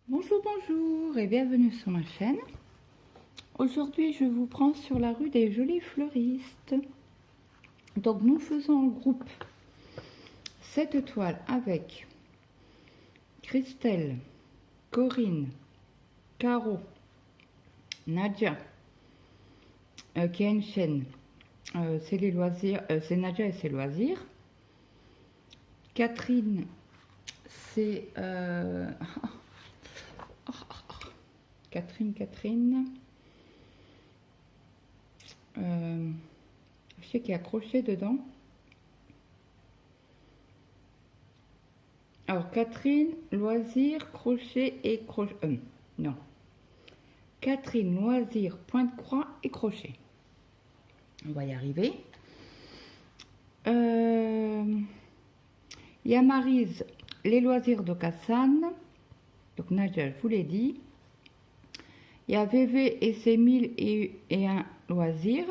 Bonjour, bonjour et bienvenue sur ma chaîne. Aujourd'hui, je vous prends sur la rue des Jolis Fleuristes. Donc, nous faisons en groupe cette toile avec Christelle, Corinne, Caro, Nadia, qui a une chaîne. C'est les loisirs, c'est Nadia et ses loisirs. Catherine, c'est Catherine. Je sais qu'il y a crochet dedans. Alors, Catherine, loisir, crochet et crochet. Non. Catherine, loisir, pointe-croix et crochet. On va y arriver. Il y a Maryse, les loisirs de Cassan. Donc, Nadia, je vous l'ai dit. Il y a VV et ses 1001 loisirs.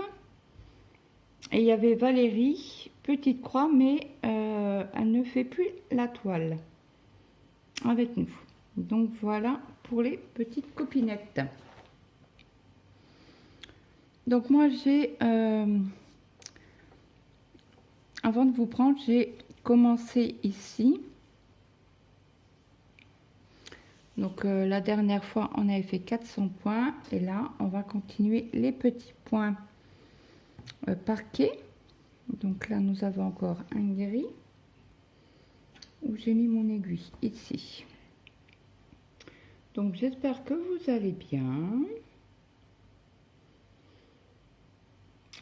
Et il y avait Valérie, petite croix, mais elle ne fait plus la toile avec nous. Donc voilà pour les petites copinettes. Donc moi j'ai, avant de vous prendre, j'ai commencé ici. Donc la dernière fois on avait fait 400 points et là on va continuer les petits points parquet. Donc là nous avons encore un gris où j'ai mis mon aiguille ici. Donc j'espère que vous allez bien.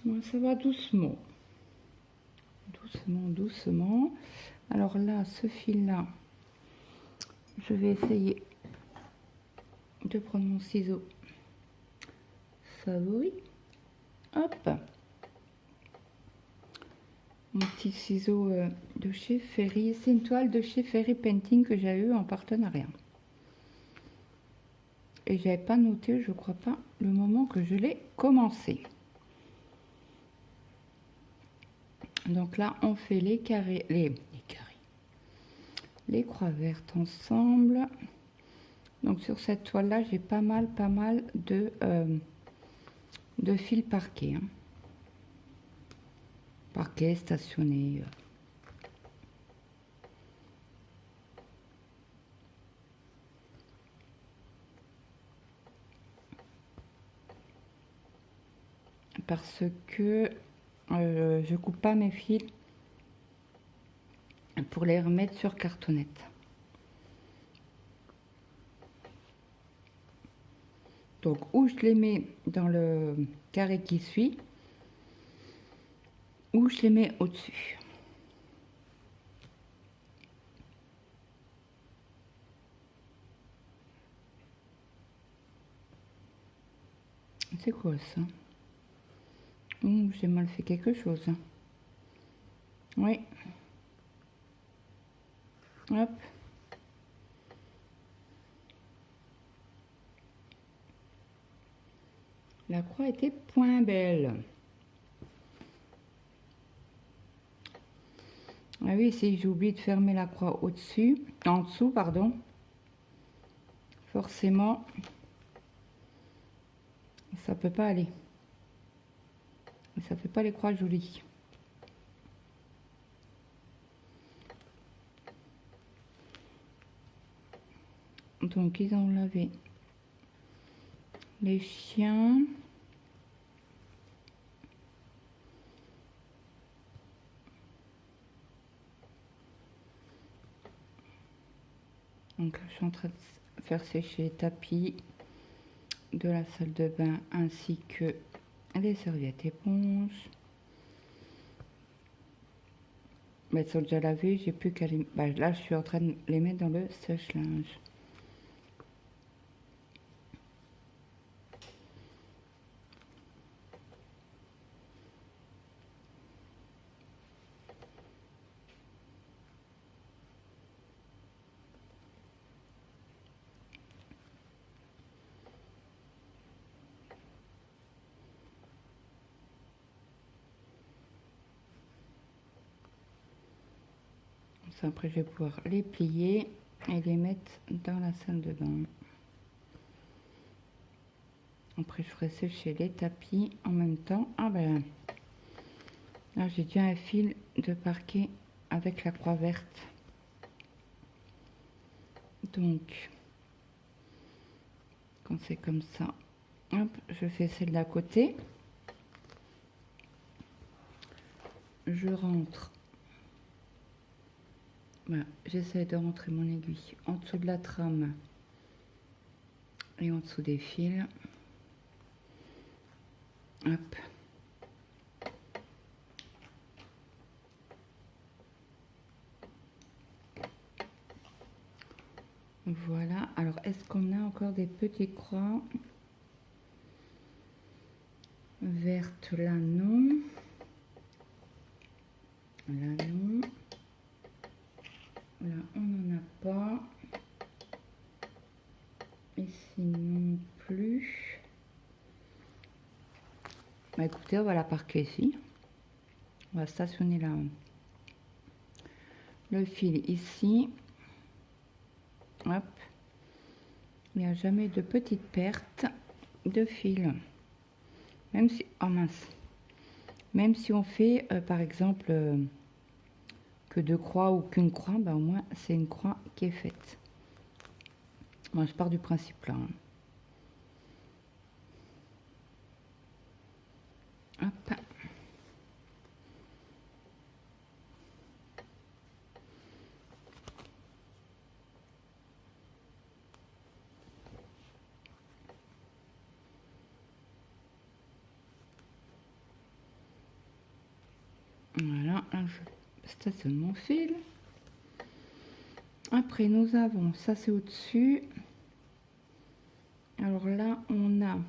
Moi ça va doucement. Doucement. Alors là, ce fil là, je vais essayer de prendre mon ciseau favori. Hop, mon petit ciseau de chez Ferry. C'est une toile de chez Ferry Painting que j'ai eu en partenariat. Et j'avais pas noté, je crois pas, le moment que je l'ai commencé. Donc là, on fait les carrés, les croix vertes ensemble. Donc sur cette toile là, j'ai pas mal de fil parquet. Hein. Parquet stationné. Parce que je coupe pas mes fils pour les remettre sur cartonnette. Donc ou je les mets dans le carré qui suit, ou je les mets au-dessus. C'est quoi ça? J'ai mal fait quelque chose. Oui. Hop. La croix était point belle. Ah oui, si j'ai oublié de fermer la croix au-dessus, en dessous, pardon. Forcément, ça peut pas aller. Ça fait pas les croix jolies. Donc ils ont lavé les chiens. Donc je suis en train de faire sécher les tapis de la salle de bain ainsi que les serviettes éponges. Mais elles sont déjà lavées, j'ai plus qu'à les... là je suis en train de les mettre dans le sèche-linge. Après je vais pouvoir les plier et les mettre dans la salle de bain. Après, je ferai sécher les tapis en même temps. Ah ben, là, j'ai déjà un fil de parquet avec la croix verte. Donc, quand c'est comme ça, hop, je fais celle d'à côté. Je rentre. Voilà, j'essaie de rentrer mon aiguille en dessous de la trame et en dessous des fils. Hop. Voilà. Alors, est-ce qu'on a encore des petites croix vertes? Là, non. Là, non. Là, on n'en a pas. Ici non plus. Bah, écoutez, on va la parquer ici. On va stationner là. Le fil ici. Hop. Il n'y a jamais de petite perte de fil. Même si, oh mince, même si on fait par exemple que 2 croix ou qu'une croix, bah, au moins c'est une croix qui est faite. Moi je pars du principe là. Hop. Voilà, là je stationne mon fil. Après nous avons, ça c'est au-dessus. Alors là on a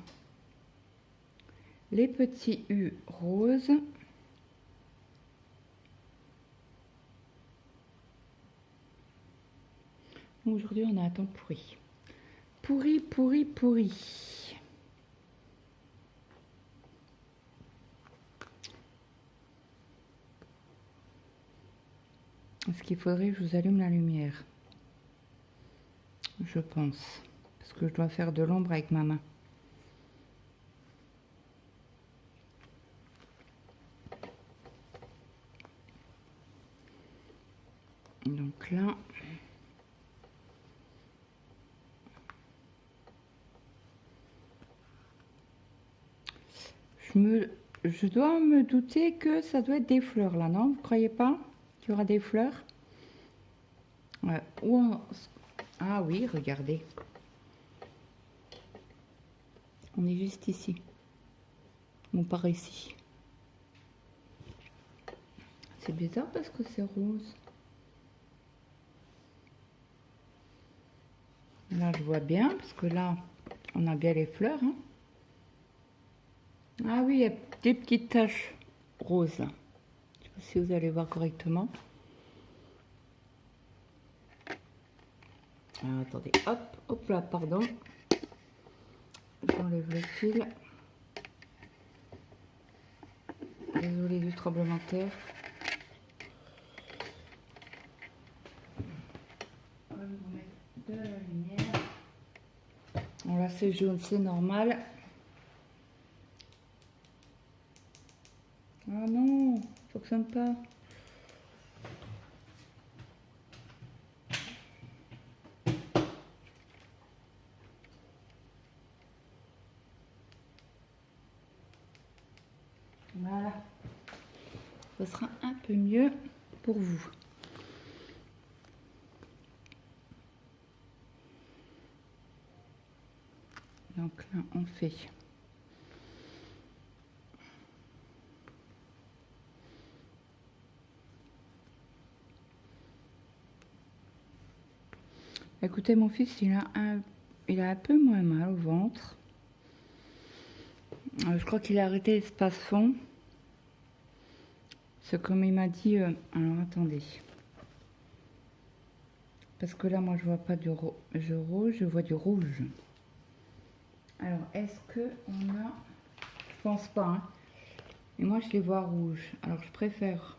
les petits U roses. Aujourd'hui on a un temps pourri. Pourri, pourri, pourri. Est-ce qu'il faudrait que je vous allume la lumière? Je pense. Parce que je dois faire de l'ombre avec ma main. Donc là, je dois me douter que ça doit être des fleurs là, non? Vous croyez pas qu'il y aura des fleurs? Ouais. Ah oui, regardez. On est juste ici. Ou par ici. C'est bizarre parce que c'est rose. Là, je vois bien, parce que là, on a bien les fleurs. Hein. Ah oui, il y a des petites taches roses. Je ne sais pas si vous allez voir correctement. Alors, attendez, hop, hop là, pardon. J'enlève le fil. Désolée du tremblement de terre. On va vous mettre de la lumière. Bon, là, c'est jaune, c'est normal. Ah non, ça ne fonctionne pas. Voilà. Ce sera un peu mieux pour vous. Donc là, on fait écoutez, mon fils, il a un peu moins mal au ventre. Je crois qu'il a arrêté l'espace fond. C'est comme il m'a dit. Alors attendez. Parce que là, moi, je vois pas du rouge, je vois du rouge. Alors, est-ce que on a... Je pense pas. Hein. Et moi, je les vois rouges. Alors, je préfère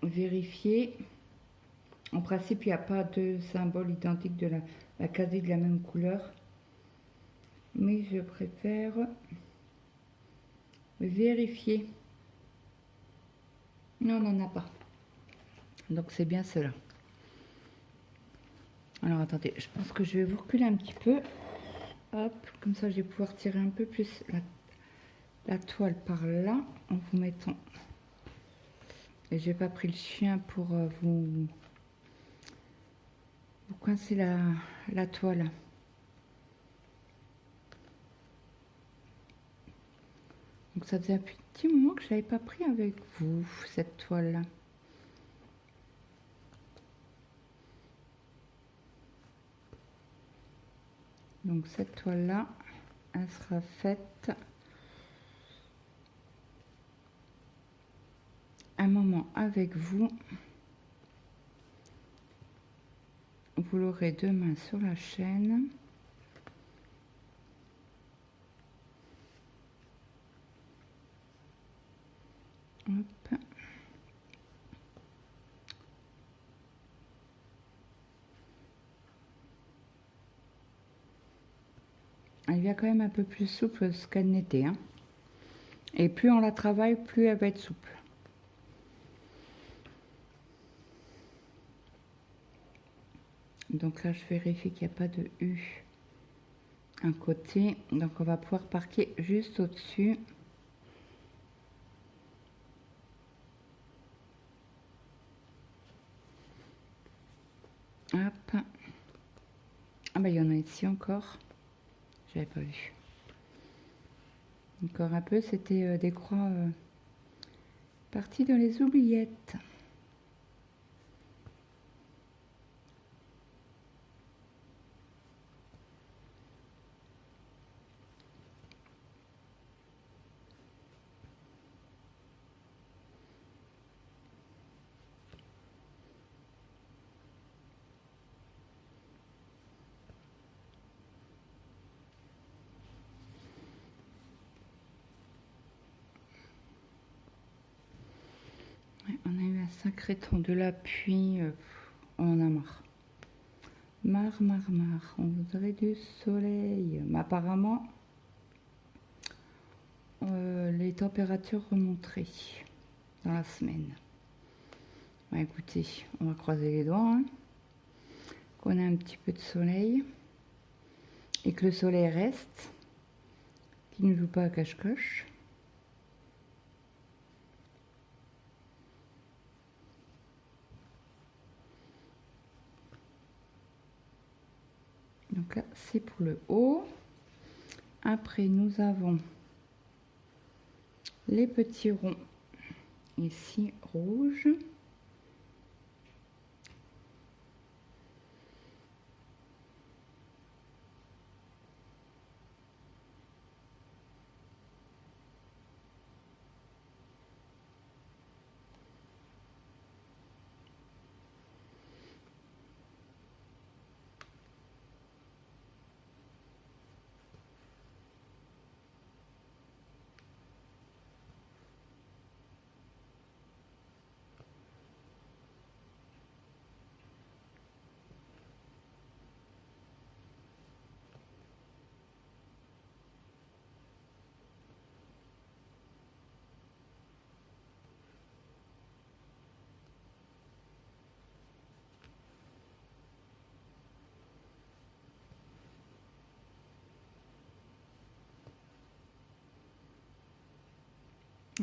vérifier. En principe, il n'y a pas de symbole identique de la casée de la même couleur. mais je préfère vérifier. Non, on n'en a pas. Donc c'est bien cela. Alors attendez, je pense que je vais vous reculer un petit peu. Hop, comme ça je vais pouvoir tirer un peu plus la toile par là en vous mettant. Et j'ai pas pris le chien pour vous coincer la toile. Donc ça faisait un petit moment que je n'avais pas pris avec vous cette toile là. Donc cette toile là, elle sera faite un moment avec vous. Vous l'aurez demain sur la chaîne. Hop. Elle vient quand même un peu plus souple ce qu'elle n'était. Hein. Et plus on la travaille, plus elle va être souple. Donc là, je vérifie qu'il n'y a pas de U à côté. Donc on va pouvoir parquer juste au-dessus. Hop. Ah bah il y en a ici encore. J'avais pas vu. Encore un peu, c'était des croix parties dans les oubliettes. On a eu un sacré temps de la pluie, on en a marre. Marre. On voudrait du soleil. Mais apparemment, les températures remonteraient dans la semaine. Bah, écoutez, on va croiser les doigts. Hein, qu'on a un petit peu de soleil. Et que le soleil reste. Qu'il ne joue pas à cache-coche. Donc là, c'est pour le haut. Après, nous avons les petits ronds ici rouges.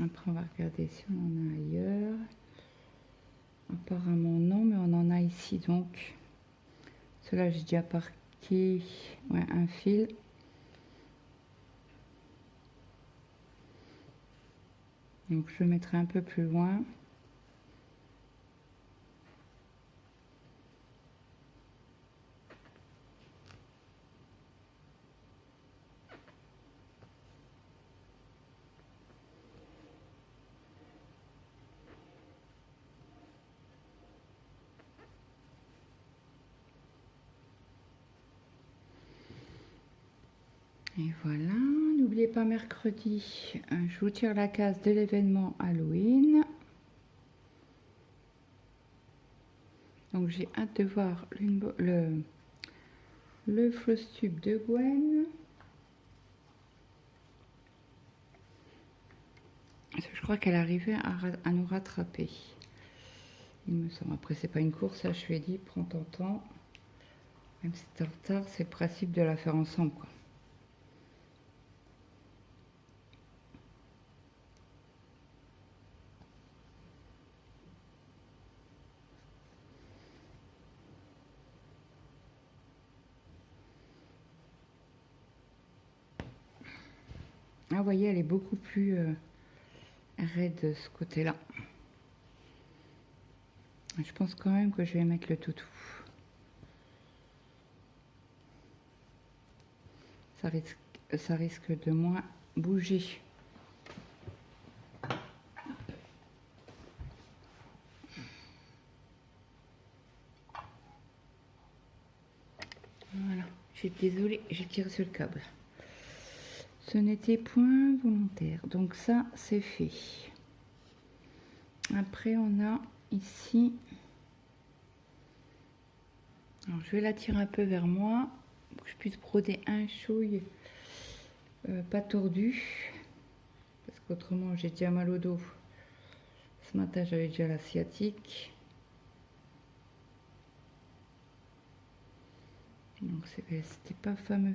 Après, on va regarder si on en a ailleurs. Apparemment non, mais on en a ici donc. Cela, j'ai déjà parqué un fil. Donc je le mettrai un peu plus loin. Et voilà, n'oubliez pas mercredi, je vous tire la case de l'événement Halloween. Donc j'ai hâte de voir le floss tube de Gwen. crois qu'elle arrivait à nous rattraper. Il me semble. Après, c'est pas une course, là, je lui ai dit, prends ton temps. Même si t'es en retard, c'est le principe de la faire ensemble, quoi. Ah, vous voyez, elle est beaucoup plus raide de ce côté-là. Je pense quand même que je vais mettre le toutou. Ça risque de moins bouger. Voilà, j'ai désolée, j'ai tiré sur le câble. Ce n'était point volontaire. Donc ça, c'est fait. Après, on a ici... Alors, je vais la tirer un peu vers moi pour que je puisse broder un chouille pas tordu. Parce qu'autrement, j'ai déjà mal au dos. Ce matin, j'avais déjà la sciatique. Donc, c'était pas fameux.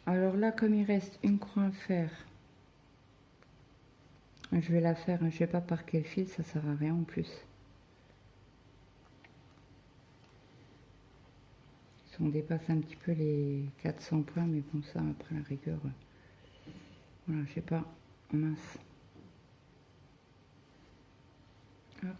Alors là, comme il reste une croix à faire, je vais la faire. Je sais pas par quel fil, ça sert à rien en plus. Si on dépasse un petit peu les 400 points, mais bon, ça, après la rigueur, voilà, je sais pas, mince. Hop.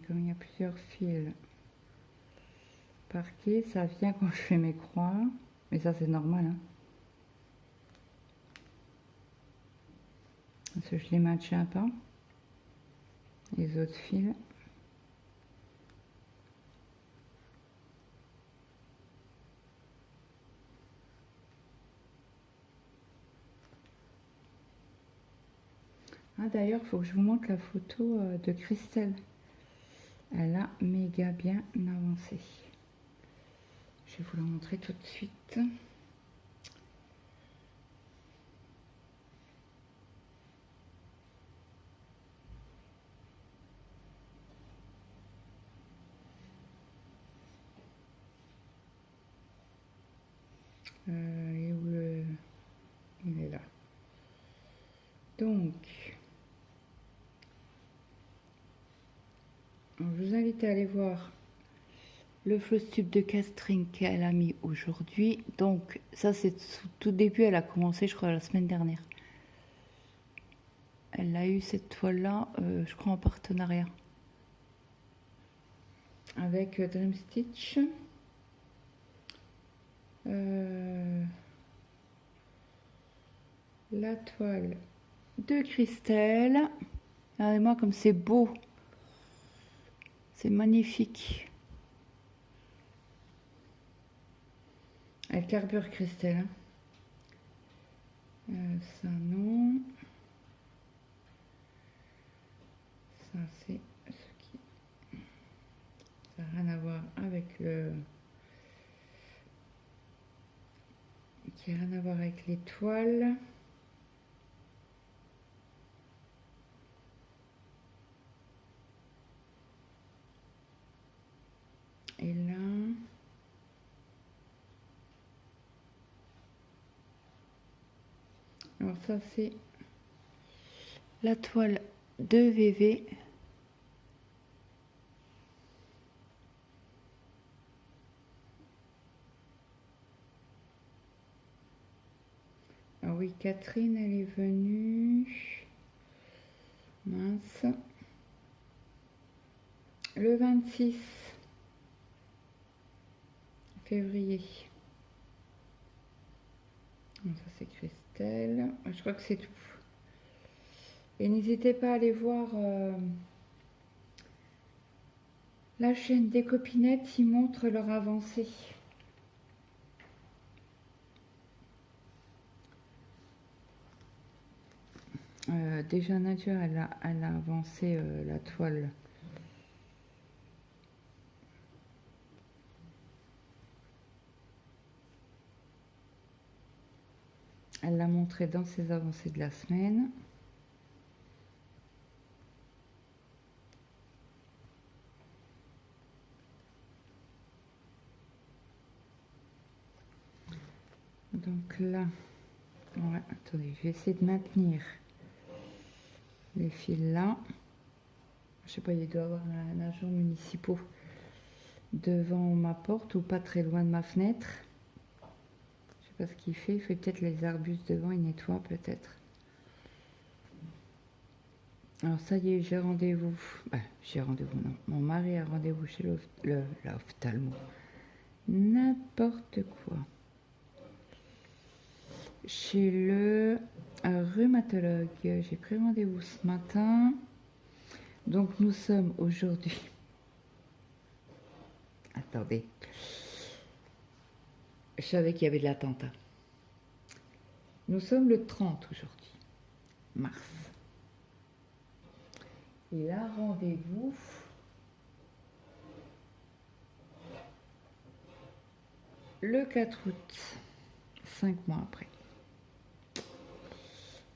Comme il y a plusieurs fils parqués, ça vient quand je fais mes croix. Mais ça, c'est normal. Hein. Parce que je les maintiens pas. Les autres fils. Ah, d'ailleurs, il faut que je vous montre la photo de Christelle. Elle a méga bien avancé. Je vais vous la montrer tout de suite. Et où il est là. Donc, je vous invite à aller voir le floss tube de castring qu'elle a mis aujourd'hui. Donc, ça, c'est tout début. Elle a commencé, je crois, la semaine dernière. Elle a eu cette toile-là, je crois, en partenariat avec Dream Stitch. La toile de Christelle. Regardez-moi comme c'est beau. C'est magnifique. Elle carbure Christelle. Ça non. Ça c'est ce qui... Ça n'a rien à voir avec qui n'a rien à voir avec l'étoile. Et là, alors ça c'est la toile de VV. Ah oui, Catherine, elle est venue. Mince. Le 26 février. Ça c'est Christelle. Je crois que c'est tout. Et n'hésitez pas à aller voir la chaîne des copinettes, ils montrent leur avancée. Déjà Nadia, elle a avancé la toile. Elle l'a montré dans ses avancées de la semaine. Donc là, ouais, attendez, je vais essayer de maintenir les fils là. Je sais pas, il doit y avoir un agent municipal devant ma porte ou pas très loin de ma fenêtre. Je sais pas ce qu'il fait. Il fait peut-être les arbustes devant, il nettoie peut-être. Alors ça y est, j'ai rendez-vous. J'ai rendez-vous, non. Mon mari a rendez-vous chez l'ophtalmo. N'importe quoi. Chez le rhumatologue. J'ai pris rendez-vous ce matin. Donc nous sommes aujourd'hui. Attendez. Je savais qu'il y avait de l'attentat. Nous sommes le 30 aujourd'hui, mars. Il a rendez-vous le 4 août, 5 mois après.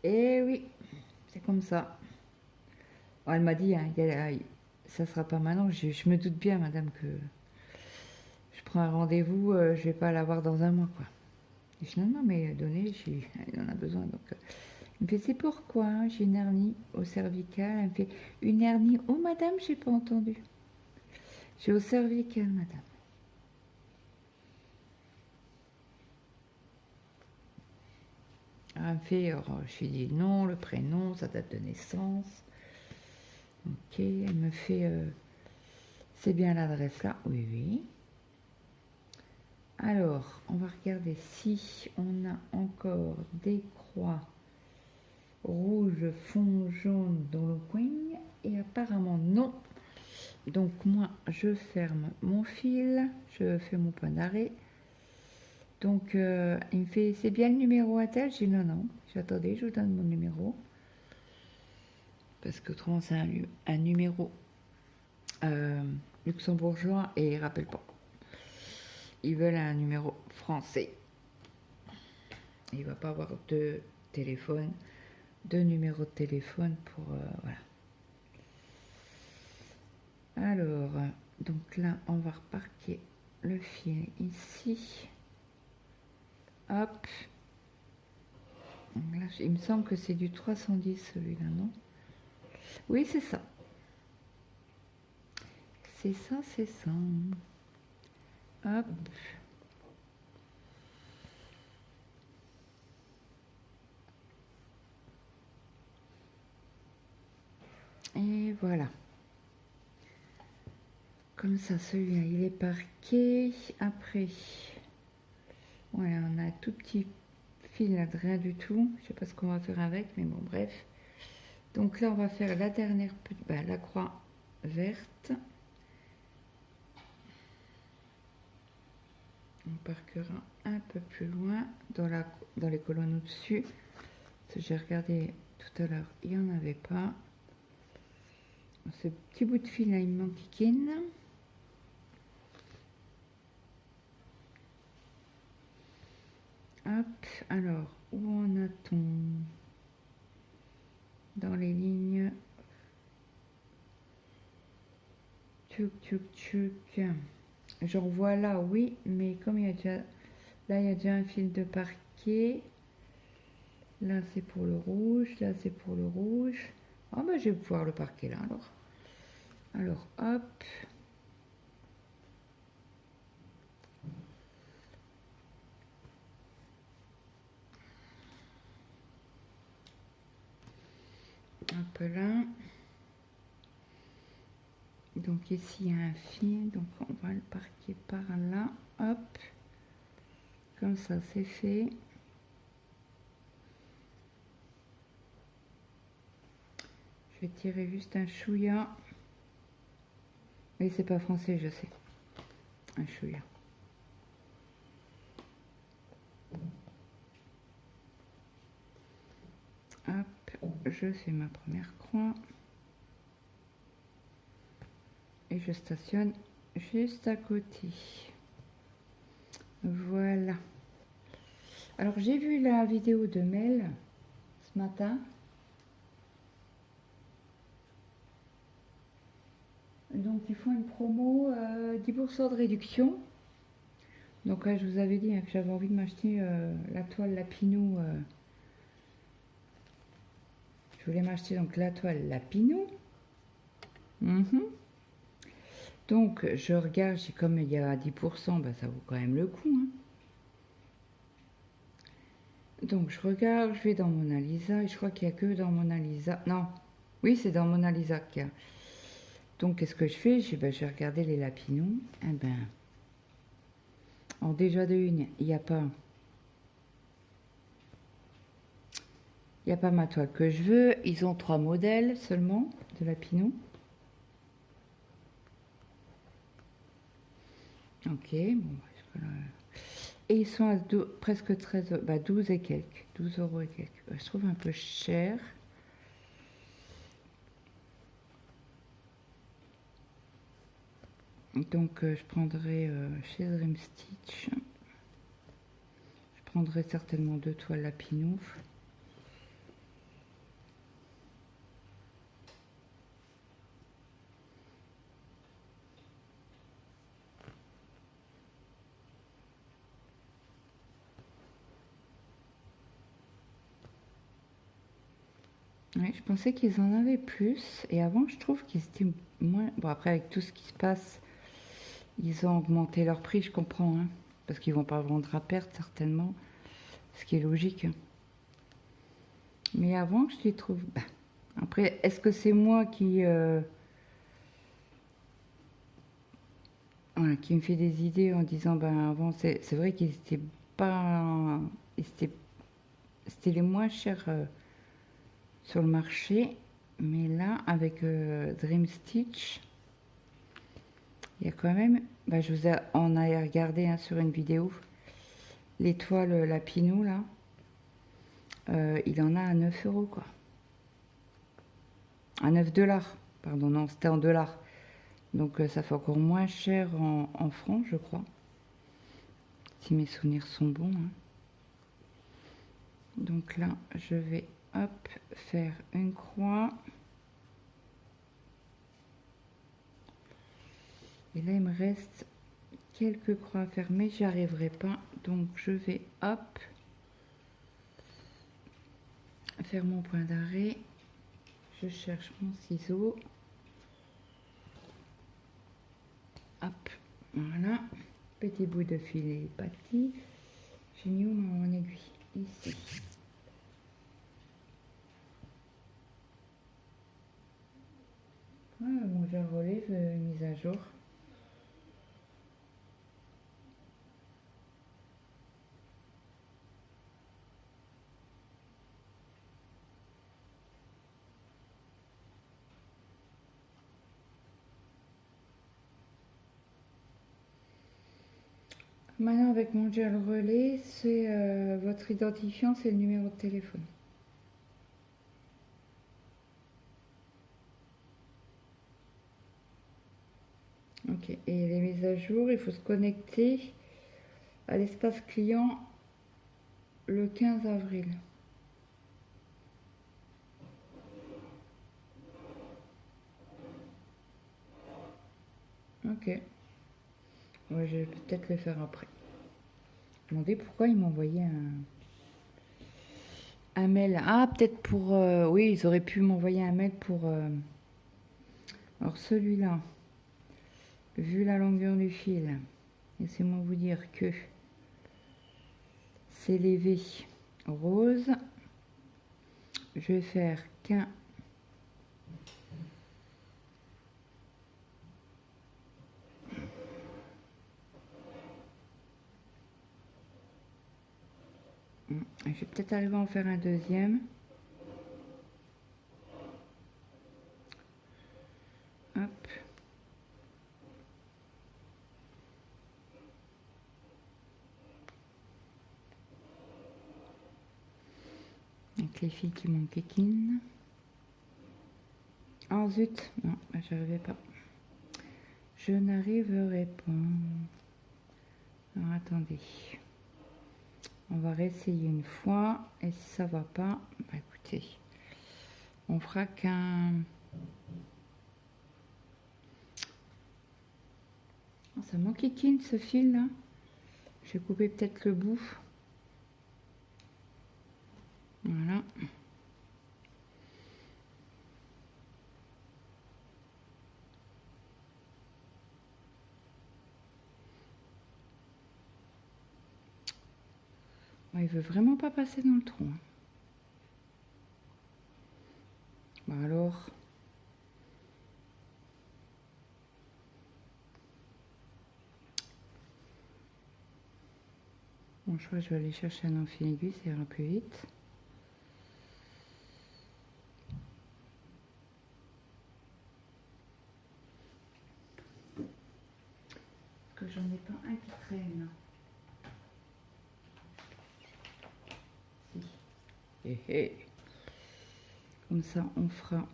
Et oui, c'est comme ça. Oh, elle m'a dit, hein, ça sera pas maintenant. Je me doute bien, madame, que je prends un rendez-vous, je vais pas l'avoir dans un mois, quoi. Et je dis, non, mais donnez, il en a besoin. Donc, il me fait, c'est pourquoi j'ai une hernie au cervical. Elle me fait, une hernie. Oh, madame, j'ai pas entendu. J'ai au cervical, madame. Alors, elle me fait, alors, je lui dis non, le prénom, sa date de naissance. Ok, elle me fait, c'est bien l'adresse là. Oui, oui. Alors, on va regarder si on a encore des croix rouges, fond jaune dans le coin. Et apparemment non. Donc moi, je ferme mon fil, je fais mon point d'arrêt. Donc, il me fait, c'est bien le numéro à tel? J'ai dit non, non. J'attendais, je vous donne mon numéro. Parce qu'autrement, c'est un numéro luxembourgeois et ils ne rappellent pas. Ils veulent un numéro français. Il ne va pas avoir deux téléphones, deux numéros de téléphone pour... voilà. Alors, donc là, on va reparquer le fil ici. Hop. Là, il me semble que c'est du 310 celui-là, non? Oui, c'est ça. C'est ça, c'est ça. Hop. Et voilà. Comme ça, celui-là, il est parqué. Après, voilà, on a un tout petit fil là de rien du tout. Je sais pas ce qu'on va faire avec, mais bon, bref. Donc là, on va faire la dernière, la croix verte. On parquera un peu plus loin dans les colonnes au-dessus. J'ai regardé tout à l'heure, il n'y en avait pas. Ce petit bout de fil là, il me manquine. Hop. Hop, alors, où en a-t-on dans les lignes? Tchouk, tchouk, tchouk. J'en vois là, oui, mais comme il y a déjà... Là, il y a déjà un fil de parquet. Là, c'est pour le rouge. Là, c'est pour le rouge. Ah, ben, je vais pouvoir le parquer là, alors. Alors, hop. Hop là. Donc ici, il y a un fil. Donc, on va le parquer par là. Hop. Comme ça, c'est fait. Je vais tirer juste un chouïa. Oui, c'est pas français, je sais. Un chouïa. Hop, je fais ma première croix. Et je stationne juste à côté. Voilà. Alors, j'ai vu la vidéo de Mel ce matin. Donc, ils font une promo 10% de réduction. Donc, là, je vous avais dit hein, que j'avais envie de m'acheter la toile Lapinou. Je voulais m'acheter donc la toile Lapinou. Donc, je regarde, comme il y a 10%, bah, ça vaut quand même le coup. Hein. Donc, je regarde, je vais dans Mona Lisa, et je crois qu'il n'y a que dans Mona Lisa. Non, oui, c'est dans Mona Lisa qu'il y a. Donc, qu'est-ce que je fais? Je vais regarder les Lapinous. Eh ben, alors déjà de une, il n'y a pas... Il n'y a pas ma toile que je veux. Ils ont 3 modèles seulement de Lapinous. Ok, bon, et ils sont à presque 13, bah 12 et quelques, 12 € et quelques. Je trouve un peu cher. Donc je prendrai chez Dream Stitch. Je prendrai certainement 2 toiles Lapinou. Ouais, je pensais qu'ils en avaient plus. Et avant, je trouve qu'ils étaient moins... Bon, après, avec tout ce qui se passe, ils ont augmenté leur prix, je comprends. Hein, parce qu'ils vont pas vendre à perte, certainement. Ce qui est logique. Mais avant, je les trouve... Bah, après, est-ce que c'est moi voilà, qui me fait des idées en disant, ben avant, c'est vrai qu'ils étaient pas... C'était les moins chers sur le marché. Mais là, avec Dream Stitch... Il y a quand même, bah, on a regardé hein, sur une vidéo, l'étoile Lapinou là, il en a à 9 € quoi. À 9 $, pardon, non, c'était en dollars. Donc ça fait encore moins cher en francs, je crois. Si mes souvenirs sont bons. Hein. Donc là, je vais, hop, faire une croix. Et là, il me reste quelques croix à faire, mais j'y arriverai pas. Donc je vais, hop, faire mon point d'arrêt. Je cherche mon ciseau. Hop, voilà. Petit bout de filet pâti. J'ai mis où mon aiguille? Ici. Ah, mon relais mise à jour. Maintenant, avec mon gel relais, c'est votre identifiant, c'est le numéro de téléphone. Ok, et les mises à jour, il faut se connecter à l'espace client le 15 avril. Ok. Ouais, je vais peut-être le faire après. Je me demandais pourquoi ils m'envoyaient un mail. Ah, peut-être pour... oui, ils auraient pu m'envoyer un mail pour... alors celui-là, vu la longueur du fil, laissez-moi vous dire que c'est les V rose. Je vais faire qu'un... Je vais peut-être arriver à en faire un deuxième. Hop. Avec les filles qui m'enquiquinent. Oh zut, non, je n'arrivais pas. Je n'arriverai pas. Alors attendez. On va réessayer une fois. Et si ça va pas, bah écoutez, on fera qu'un... Oh, ça m'enquiquine ce fil là. Je vais couper peut-être le bout. Voilà. Oh, il veut vraiment pas passer dans le trou. Bah alors. Bon, je crois que je vais aller chercher un enfil aiguille, ça ira plus vite. Que j'en ai pas un qui traîne. Si. Comme ça, on fera.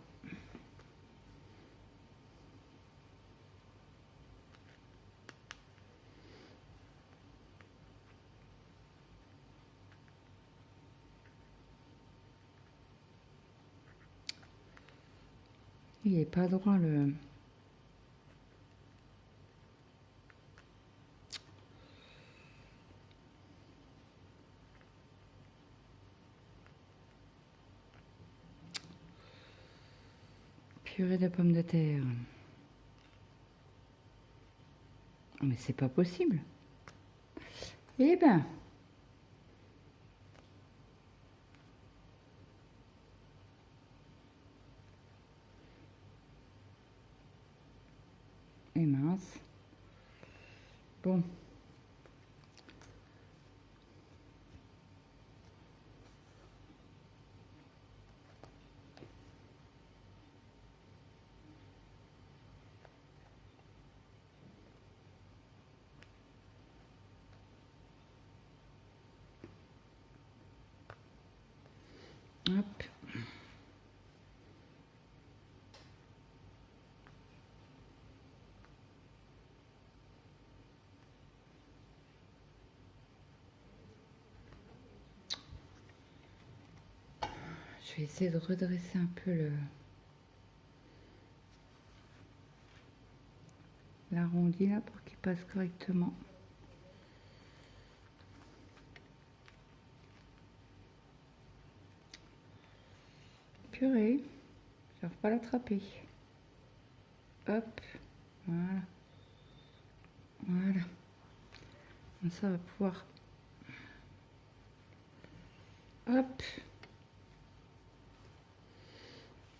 Il est pas droit le... Purée de pommes de terre. Mais c'est pas possible. Eh ben. Et mince. Bon. Hop. Je vais essayer de redresser un peu le... l'arrondi là pour qu'il passe correctement. Purée. J'arrive pas à l'attraper. Hop. Voilà. Voilà. Comme ça, on va pouvoir... Hop.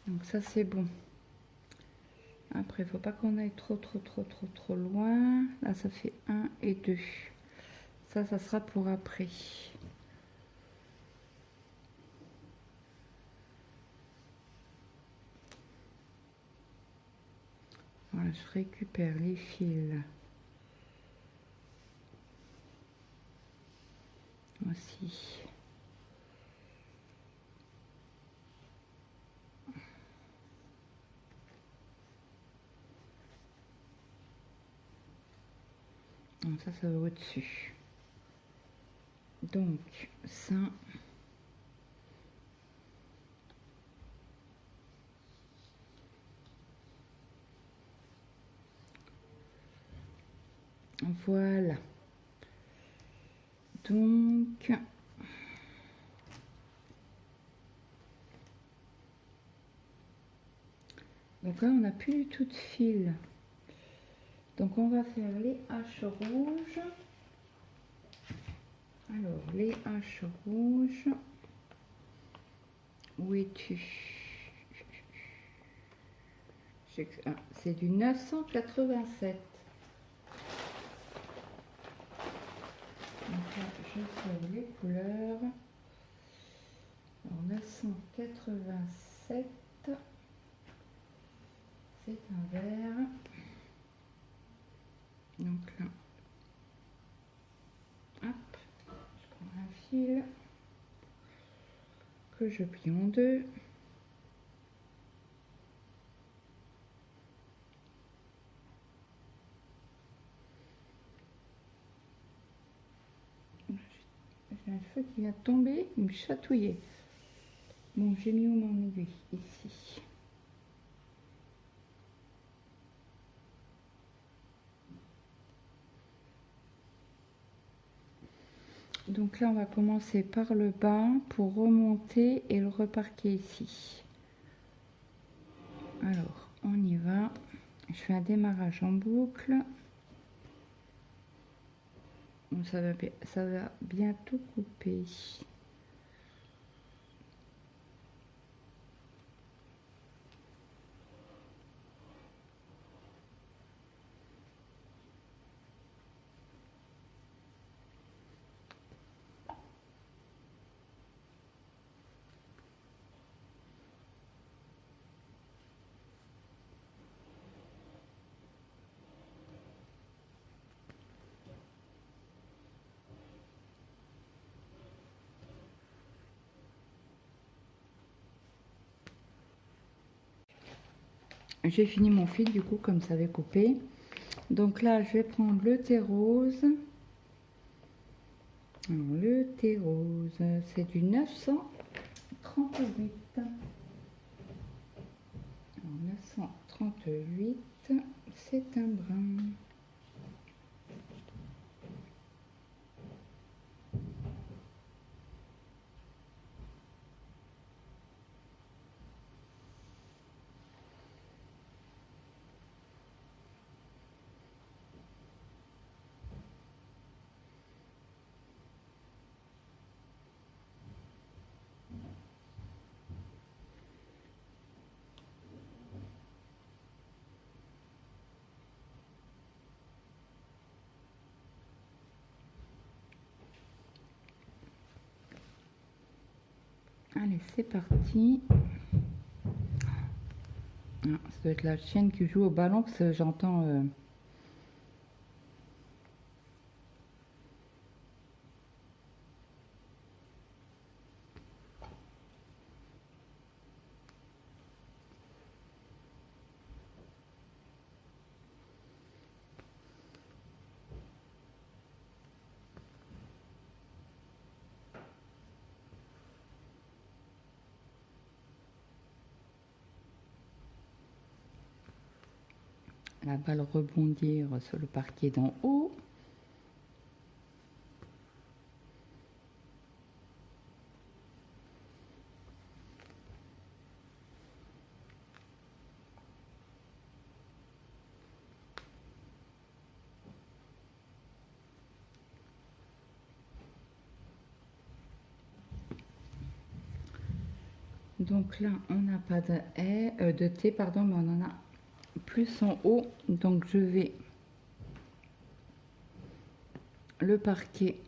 Donc ça, c'est bon. Après, il faut pas qu'on aille trop loin. Là, ça fait 1 et 2. Ça sera pour après. Voilà, je récupère les fils. Aussi. Donc ça va au-dessus. Donc ça, voilà. Donc là, on n'a plus du tout de fil. Donc on va faire les haches rouges. Alors, les haches rouges. Où es-tu? C'est du 987. Donc là, je sors les couleurs. Alors, 987. C'est un vert. Donc là, hop, je prends un fil que je plie en deux. J'ai un feu qui vient de tomber, il me chatouillait. Bon, j'ai mis où mon aiguille? Ici. Donc là, on va commencer par le bas pour remonter et le reparquer ici. Alors, on y va. Je fais un démarrage en boucle. Ça va bientôt couper. J'ai fini mon fil du coup comme ça avait coupé. Donc là je vais prendre le thé rose. Alors, le thé rose c'est du 938. Alors, 938 c'est un brun. Allez, c'est parti. Ah, ça doit être la chienne qui joue au ballon parce que j'entends... la balle rebondir sur le parquet d'en haut. Donc là, on n'a pas de thé, pardon, mais on en a plus en haut. Donc je vais le parquer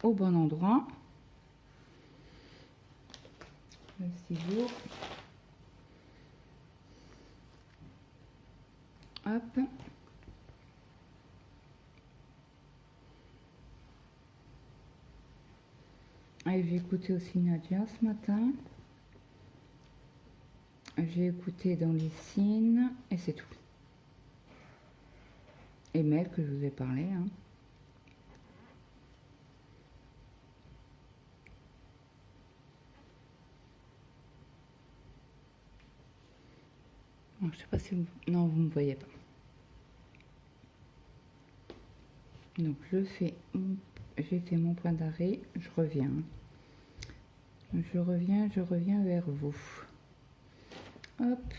au bon endroit. Le ciseau. Hop. Allez, j'ai écouté aussi Nadia ce matin. J'ai écouté dans les signes et c'est tout. Et Mel que je vous ai parlé. Hein. Je sais pas si vous... Non, vous ne me voyez pas. Donc j'ai fait mon point d'arrêt, je reviens. Je reviens vers vous. Hop.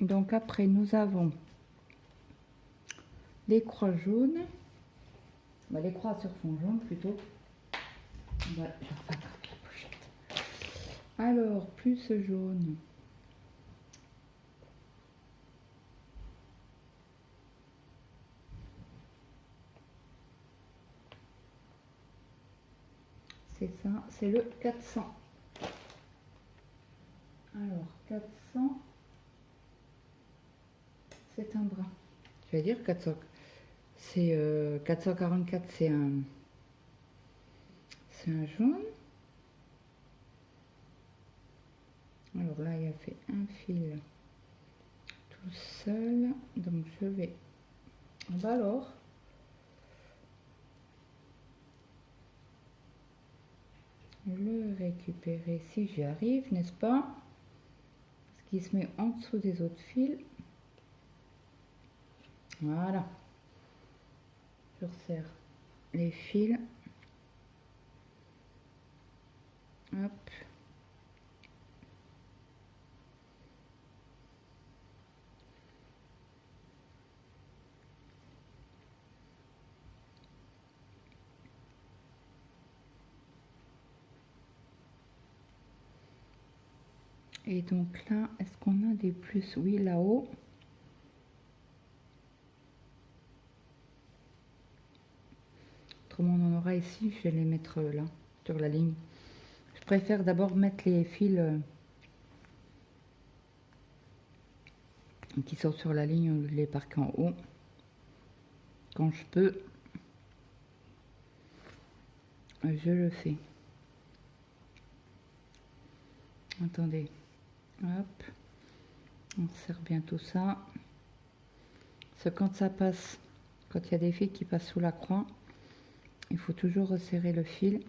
Donc après nous avons les croix jaunes. Les croix sur fond jaune plutôt. Je rattrape la pochette. Alors, plus jaune. C'est ça, c'est le 400. Alors, 400, c'est un bras. Je vais dire 400. C'est 444, c'est un jaune. Alors là, il a fait un fil tout seul. Donc je vais... alors, le récupérer si j'y arrive, n'est-ce pas? Parce qu'il se met en dessous des autres fils. Voilà. Je resserre les fils. Hop. Et donc là, est-ce qu'on a des plus? Oui, là-haut. Autrement, on en aura ici. Je vais les mettre là, sur la ligne. Je préfère d'abord mettre les fils qui sont sur la ligne au lieu de les parquer en haut. Quand je peux, je le fais. Attendez. Hop. On serre bien tout ça. Parce que quand ça passe, quand il y a des fils qui passent sous la croix, il faut toujours resserrer le fil.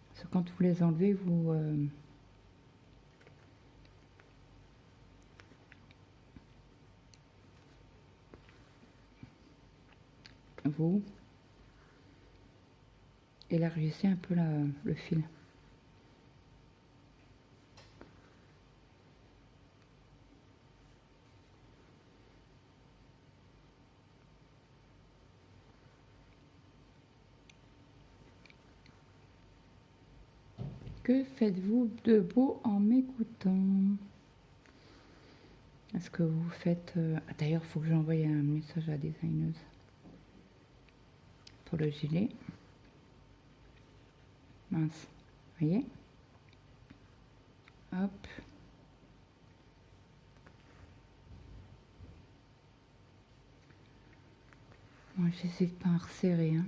Parce que quand vous les enlevez, vous élargissez un peu le fil. Que faites-vous de beau en m'écoutant? Est-ce que vous faites... D'ailleurs, il faut que j'envoie un message à la designeuse pour le gilet. Mince, vous voyez? Hop. Moi, j'hésite pas à resserrer. Hein.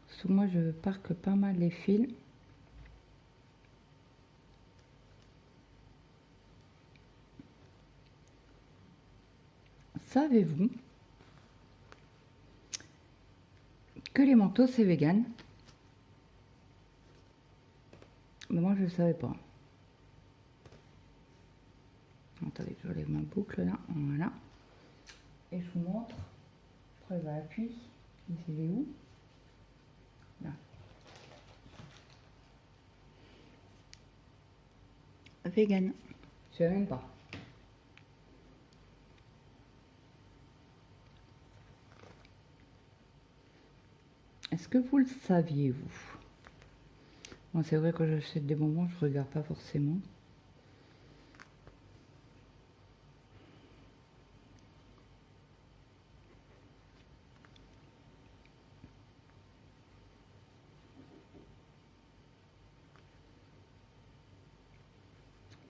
Parce que moi, je parque pas mal les fils. Savez-vous que les manteaux, c'est vegan? Mais moi, je ne savais pas. Attendez, je relève ma boucle là. Voilà. Et je vous montre. Après, je appuie. Il est où? Là. Vegan. Je sais même pas. Est-ce que vous le saviez, vous? Bon, c'est vrai que j'achète des bonbons, je regarde pas forcément.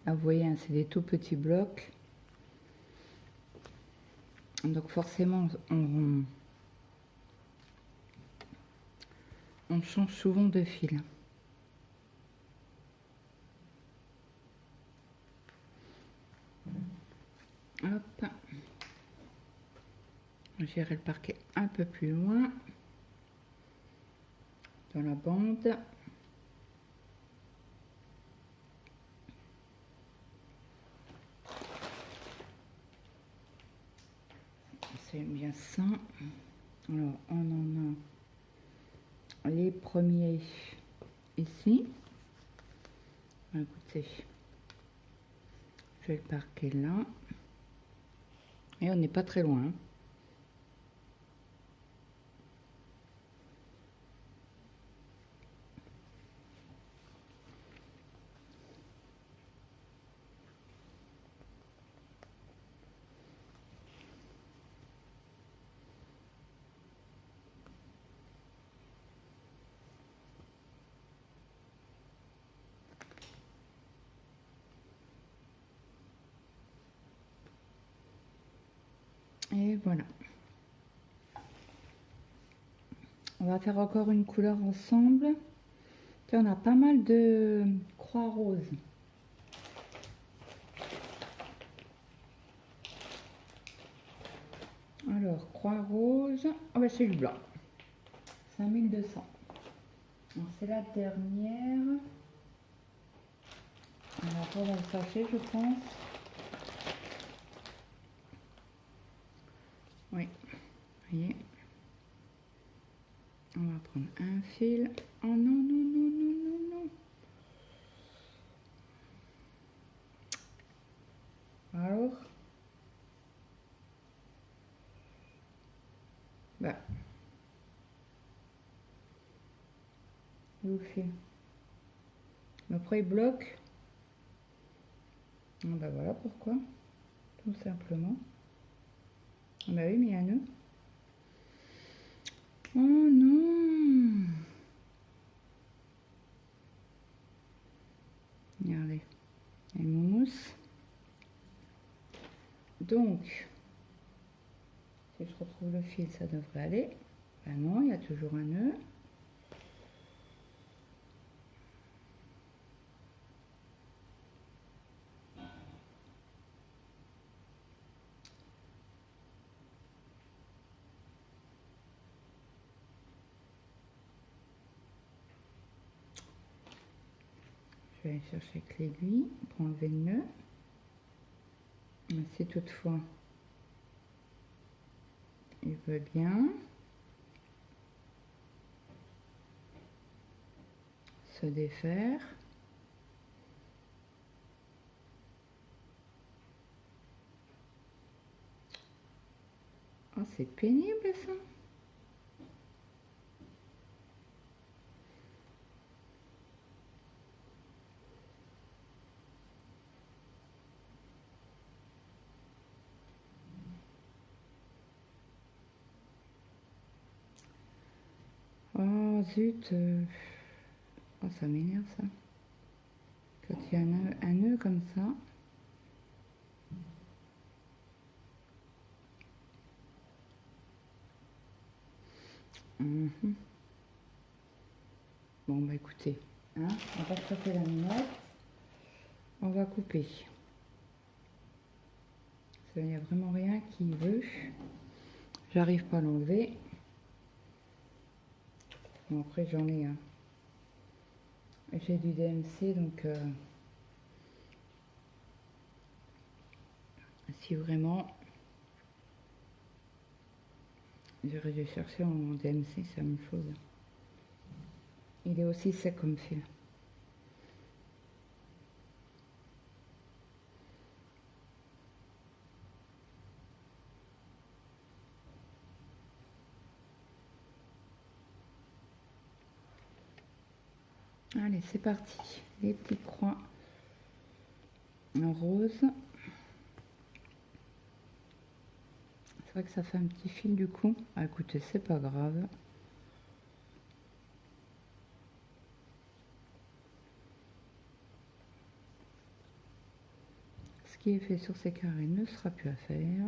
Ah, vous voyez, hein, c'est des tout petits blocs. Donc forcément, on change souvent de fil. Hop. J'irai le parquet un peu plus loin dans la bande. c'est bien ça. Alors, on en a les premiers ici. Écoutez, je vais le parquer là. Et on n'est pas très loin. Et voilà. On va faire encore une couleur ensemble. Et on a pas mal de croix roses. Alors, croix rose. Ah bah c'est du blanc. 5200. C'est la dernière. On va pas dans le sachet, je pense. Oui, vous voyez. On va prendre un fil. Oh non, non, non, non, non, non. Alors, bah, où le fil? Après, il bloque. Ah bah voilà pourquoi. Tout simplement. Ah bah oui, mais il y a un nœud. Oh non! Regardez, elle mousse. Donc, si je retrouve le fil, ça devrait aller. Ben non, il y a toujours un nœud. Je vais aller chercher avec l'aiguille pour enlever le nœud. Si toutefois il veut bien se défaire. Oh, c'est pénible ça. Oh zut. Oh, ça m'énerve ça. Quand il y a un nœud comme ça. Bon bah écoutez, hein, on va traiter la minette. On va couper. Il n'y a vraiment rien qui veut. J'arrive pas à l'enlever. Bon, après j'en ai un. J'ai du DMC donc si vraiment j'aurais dû chercher en DMC, c'est la même chose. Il est aussi sec comme fil. Allez, c'est parti. Les petites croix en rose. C'est vrai que ça fait un petit fil du coup. Ah, écoutez, c'est pas grave. Ce qui est fait sur ces carrés ne sera plus à faire.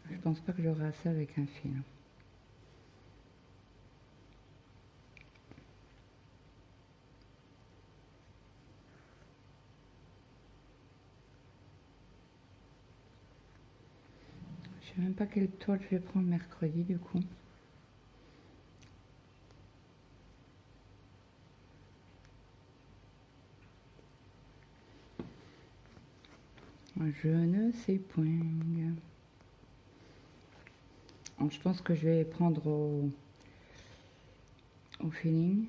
Je pense pas que j'aurai assez avec un fil. Je sais même pas quelle toile je vais prendre mercredi du coup. Je ne sais point. Je pense que je vais prendre au feeling.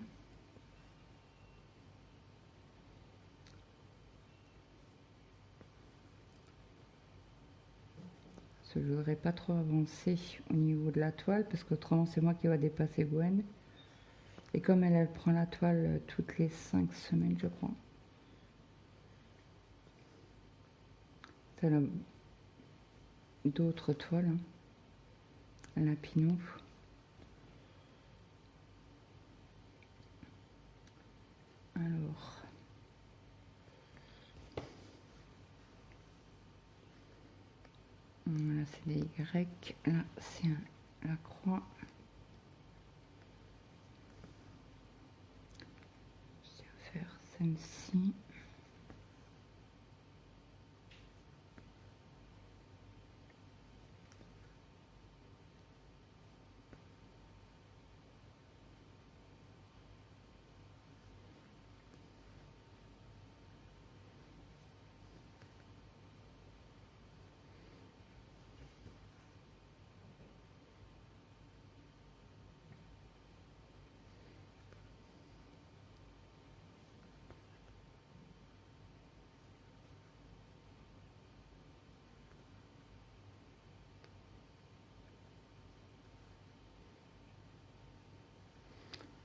Je ne voudrais pas trop avancer au niveau de la toile parce qu'autrement c'est moi qui va dépasser Gwen. Et comme elle prend la toile toutes les 5 semaines, je crois. Elle a d'autres toiles. Hein. Elle a Pinot. Alors. Là c'est des Y. Là c'est la croix. Je vais faire celle-ci.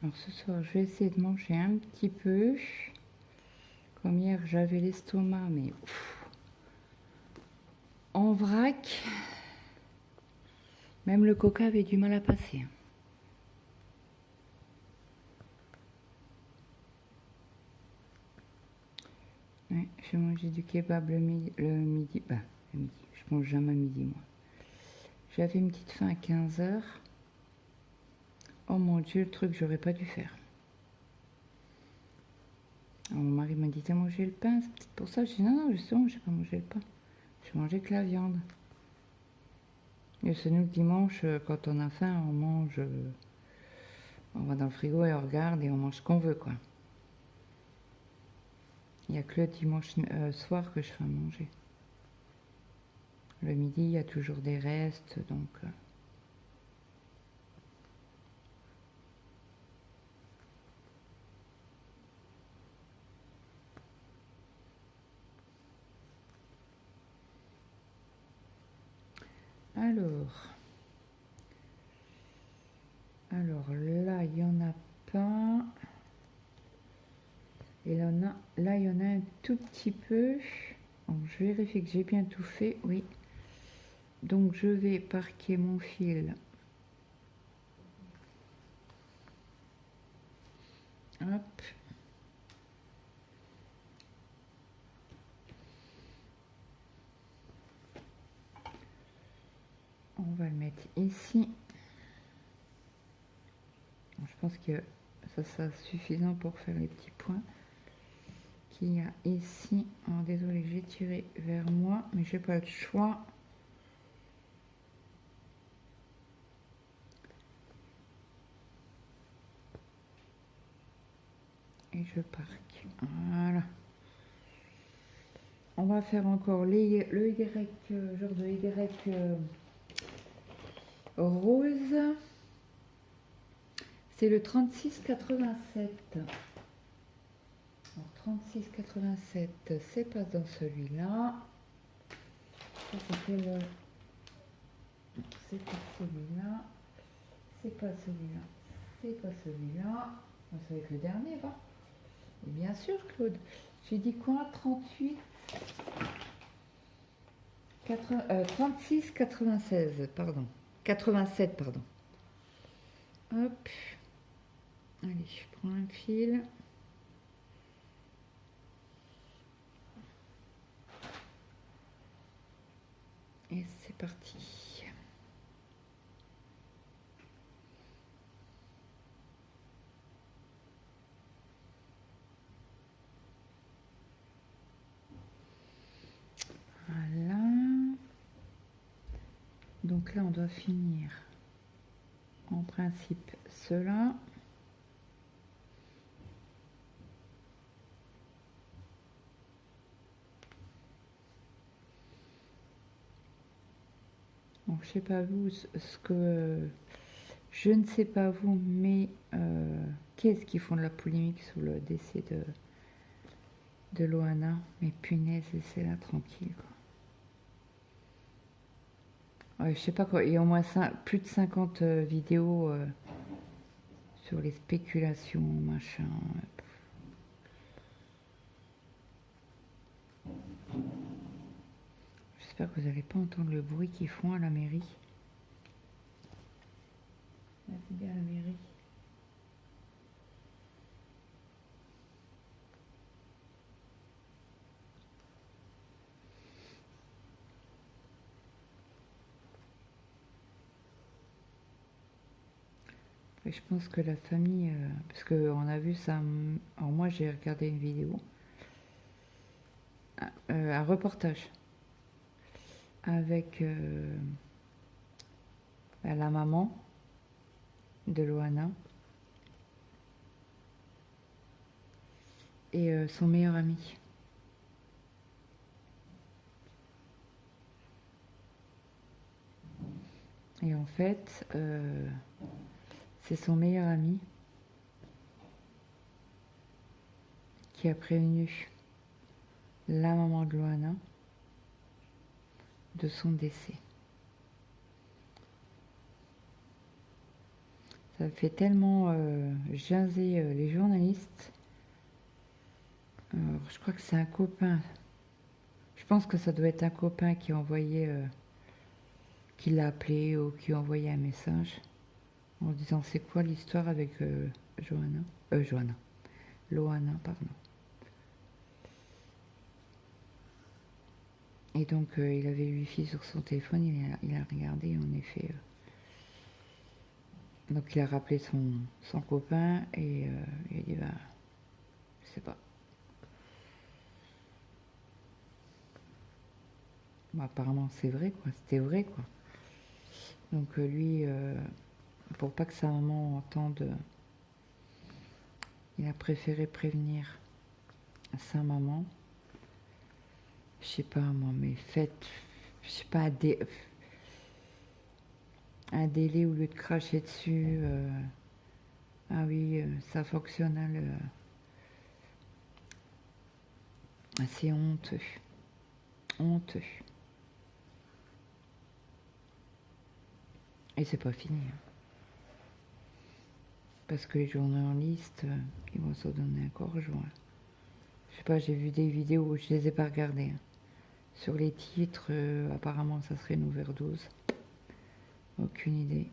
Alors ce soir, je vais essayer de manger un petit peu. Comme hier, j'avais l'estomac, mais en vrac. Même le coca avait du mal à passer. Ouais, j'ai mangé du kebab le midi. Bah, le midi. Je mange jamais à midi, moi. J'avais une petite faim à 15 h. Oh mon Dieu, le truc que j'aurais pas dû faire. Alors, mon mari m'a dit, t'as mangé le pain? C'est peut-être pour ça. Je dis, non, justement, j'ai pas mangé le pain. J'ai mangé que la viande. Et c'est nous le dimanche, quand on a faim, on mange. On va dans le frigo et on regarde et on mange ce qu'on veut, quoi. Il n'y a que le dimanche soir que je fais à manger. Le midi, il y a toujours des restes, donc... Alors là, il n'y en a pas. Et là, il y en a un tout petit peu. Donc, je vérifie que j'ai bien tout fait. Oui. Donc, je vais parquer mon fil. Hop. On va le mettre ici. Je pense que ça sera suffisant pour faire les petits points qu'il y a ici. Alors, désolé, j'ai tiré vers moi, mais j'ai pas le choix. Et je parque. Voilà. On va faire encore le Y, genre de Y rose. C'est le 36,87. Alors 36,87, c'est pas dans celui-là. C'était le... C'est pas celui-là. C'est pas celui-là. C'est pas celui-là. Ça va être le dernier, va. Et bien sûr, Claude. J'ai dit quoi? 38 36 96, pardon. 87, pardon. Hop. Allez, je prends un fil. Et c'est parti. Voilà. Donc là, on doit finir en principe cela. Alors, je sais pas vous, ce que... je ne sais pas vous, mais qu'est-ce qui font de la polémique sur le décès de Loana? Mais punaise, laissez-la tranquille, quoi. Ouais, je sais pas quoi, il y a au moins plus de 50 vidéos sur les spéculations, machin. J'espère que vous n'allez pas entendre le bruit qu'ils font à la mairie. Là, c'est bien la mairie. Et je pense que la famille, parce qu'on a vu ça, alors moi j'ai regardé une vidéo, un reportage avec la maman de Loana et son meilleur ami. Et en fait, c'est son meilleur ami qui a prévenu la maman de Loana de son décès. Ça fait tellement jaser les journalistes. Alors, je crois que c'est un copain. Je pense que ça doit être un copain qui a envoyé, qui l'a appelé ou qui a envoyé un message en disant c'est quoi l'histoire avec Loana, pardon. Et donc il avait Wi-Fi sur son téléphone, il a regardé en effet. Donc il a rappelé son copain et il a dit bah je sais pas. Bah, apparemment c'est vrai quoi, c'était vrai quoi. Donc lui, pour pas que sa maman entende, il a préféré prévenir sa maman. Je sais pas moi, mais faites, je sais pas, un délai au lieu de cracher dessus. Ah oui, ça fonctionne, hein, c'est honteux. Honteux. Et c'est pas fini. Hein. Parce que les journalistes, ils vont se donner encore joie. Je sais pas, j'ai vu des vidéos, je les ai pas regardées. Hein. Sur les titres, apparemment ça serait une overdose. Aucune idée.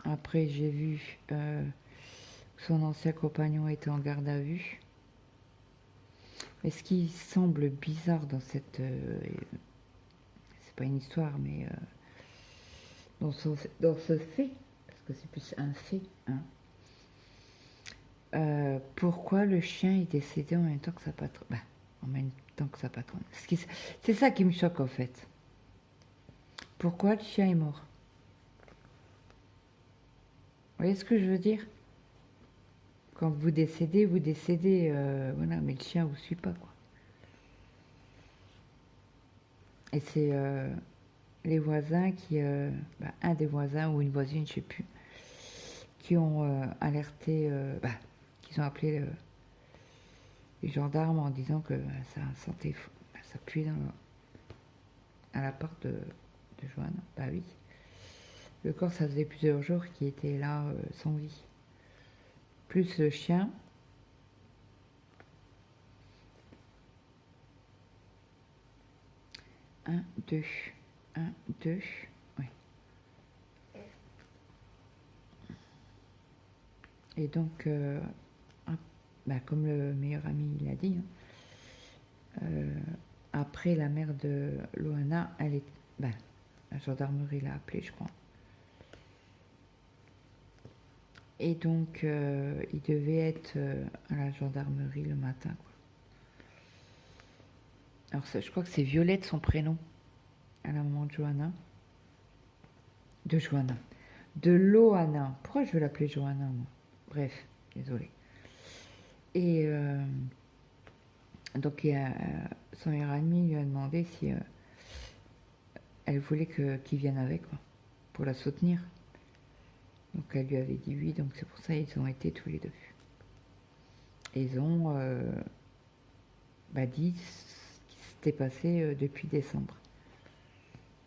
Après, j'ai vu que son ancien compagnon était en garde à vue. Et ce qui semble bizarre dans cette... c'est pas une histoire, mais dans ce fait, parce que c'est plus un fait, hein, pourquoi le chien est décédé en même temps que sa patronne? Ben, en même temps que sa patronne. C'est ça qui me choque en fait. Pourquoi le chien est mort? Vous voyez ce que je veux dire? Quand vous décédez, voilà, mais le chien vous suit pas, quoi. Et c'est les voisins qui, un des voisins ou une voisine, je sais plus, qui ont alerté, qui ont appelé les gendarmes en disant que ça sentait, ça puait à l'appart de Joanne. Bah oui. Le corps, ça faisait plusieurs jours qu'il était là sans vie. Plus le chien. Un, deux. Oui. Et donc, comme le meilleur ami l'a dit, hein, après la mère de Loana, la gendarmerie l'a appelée, je crois. Et donc, il devait être à la gendarmerie le matin, quoi. Alors, je crois que c'est Violette son prénom, à la maman de Johanna. De Loana. Pourquoi je veux l'appeler Johanna, moi? Bref, désolée. Et donc, son meilleur ami lui a demandé si elle voulait qu'il vienne avec, quoi, pour la soutenir. Donc elle lui avait dit oui, donc c'est pour ça qu'ils ont été tous les deux. Ils ont dit ce qui s'était passé depuis décembre.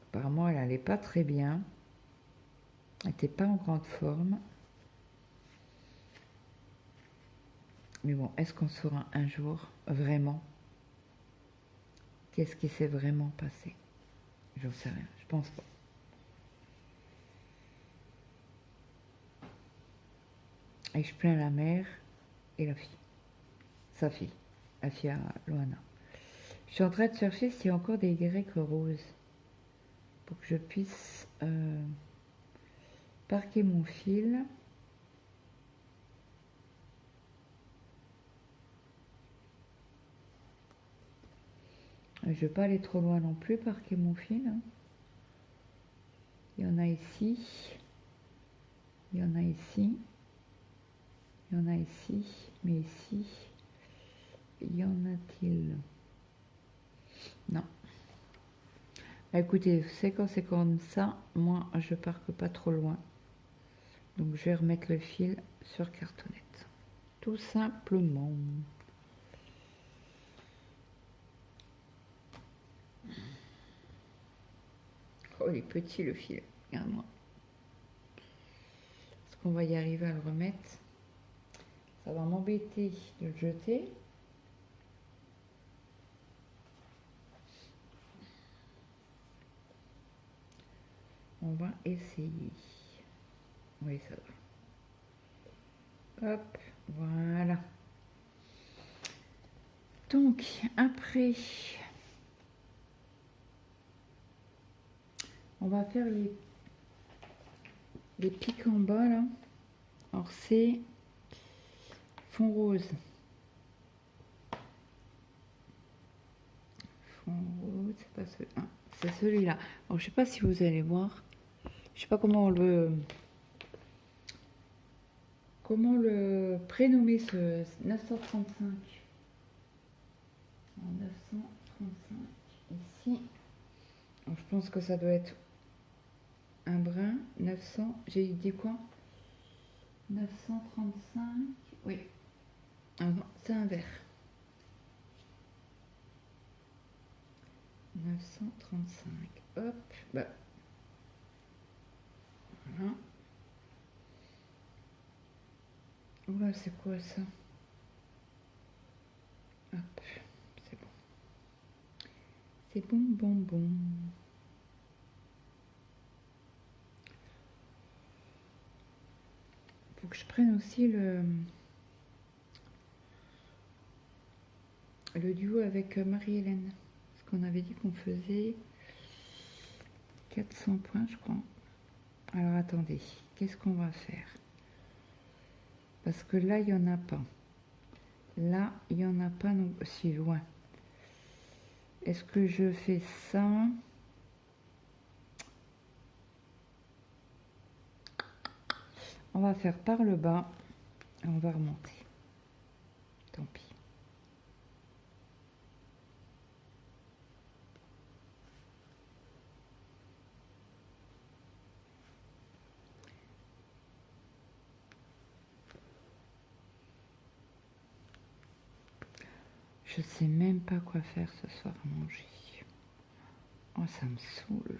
Apparemment, elle n'allait pas très bien. Elle n'était pas en grande forme. Mais bon, est-ce qu'on saura un jour vraiment qu'est-ce qui s'est vraiment passé? J'en sais rien, je pense pas. Et je plains la mère et la fille. Sa fille, la fille à Loana. Je suis en train de chercher s'il y a encore des Y roses pour que je puisse parquer mon fil. Je ne vais pas aller trop loin non plus, parquer mon fil. Il y en a ici. Il y en a ici. Il y en a ici. Mais ici, y en a-t-il? Non. Écoutez, c'est quand c'est comme ça, moi, je parque pas trop loin. Donc, je vais remettre le fil sur cartonnette. Tout simplement. Oh, il est petit le fil. Regarde-moi. Est-ce qu'on va y arriver à le remettre? Ça va m'embêter de le jeter. On va essayer. Oui, ça va. Hop, voilà. Donc, après, on va faire les pics en bas, là. Alors, c'est fond rose. Fond rose, c'est pas celui-là. C'est celui-là. Alors, je sais pas si vous allez voir. Je sais pas comment le prénommer, ce 935. 935 ici. Alors, je pense que ça doit être un brin. 900. J'ai dit quoi? 935. Oui. Ah non, c'est un vert. 935. Hop. Bah. Voilà. Oula, c'est quoi ça? Hop. C'est bon. C'est bon. Faut que je prenne aussi le duo avec Marie-Hélène. Parce qu'on avait dit qu'on faisait 400 points, je crois. Alors attendez, qu'est-ce qu'on va faire? Parce que là, il n'y en a pas. Là, il n'y en a pas non si loin. Est-ce que je fais ça? On va faire par le bas et on va remonter. Tant pis. Je sais même pas quoi faire ce soir à manger. Oh, ça me saoule.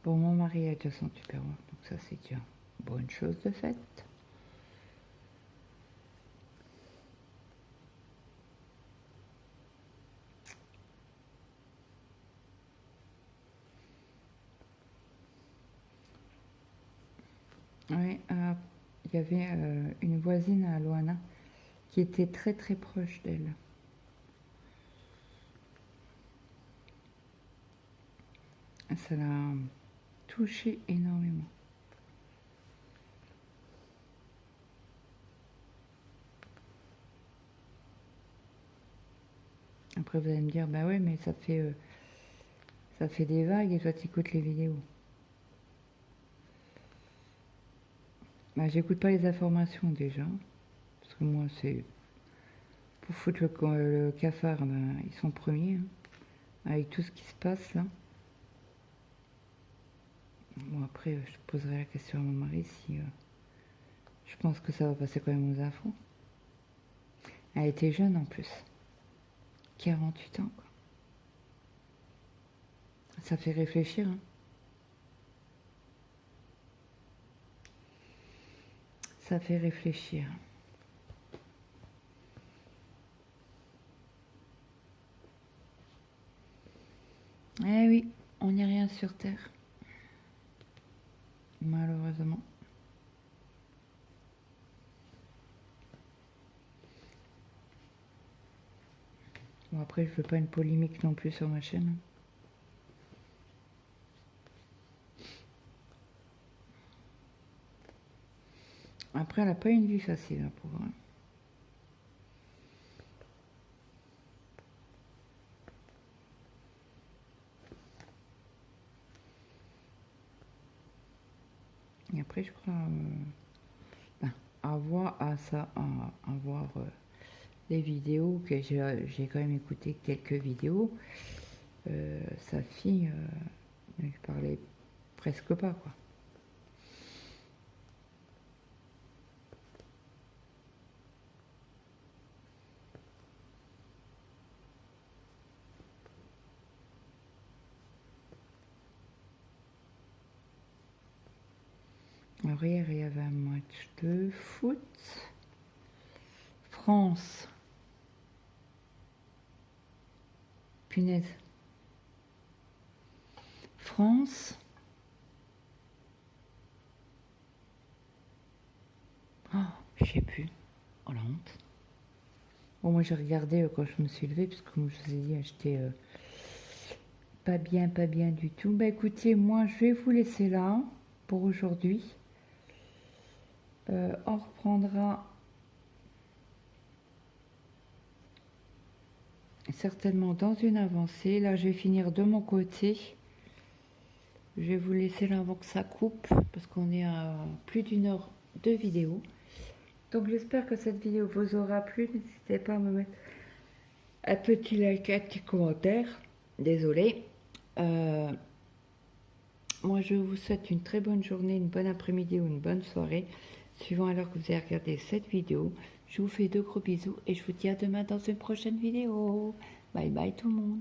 Bon, mon mari a déjà son tupperware, donc ça c'est déjà bonne chose de faite. Oui, il y avait une voisine à Loana qui était très très proche d'elle. Ça l'a touché énormément. Après vous allez me dire, bah ouais, mais ça fait des vagues et toi tu écoutes les vidéos. Bah j'écoute pas les informations déjà, parce que moi c'est pour foutre le cafard, ben, ils sont premiers, hein, avec tout ce qui se passe là. Bon, après, je poserai la question à mon mari si je pense que ça va passer quand même aux infos. Elle était jeune en plus, 48 ans, quoi. Ça fait réfléchir, hein. Ça fait réfléchir. Eh oui, on n'est rien sur Terre. Malheureusement. Bon, après, je veux pas une polémique non plus sur ma chaîne. Après, elle n'a pas une vie facile, la pauvre. Et après, je crois à voir les vidéos, que j'ai quand même écouté quelques vidéos. Sa fille ne lui parlait presque pas, quoi. Alors hier, il y avait un match de foot. France. Punaise. France. Oh, je sais plus. Oh la honte. Bon, moi j'ai regardé quand je me suis levée, parce que comme je vous ai dit, j'étais pas bien du tout. Bah écoutez, moi je vais vous laisser là pour aujourd'hui. On reprendra certainement dans une avancée. Là, je vais finir de mon côté. Je vais vous laisser là avant que ça coupe, parce qu'on est à plus d'une heure de vidéo. Donc j'espère que cette vidéo vous aura plu. N'hésitez pas à me mettre un petit like, un petit commentaire. Désolée. Moi, je vous souhaite une très bonne journée, une bonne après-midi ou une bonne soirée, suivant à l'heure que vous avez regardé cette vidéo. Je vous fais de gros bisous et je vous dis à demain dans une prochaine vidéo. Bye bye tout le monde.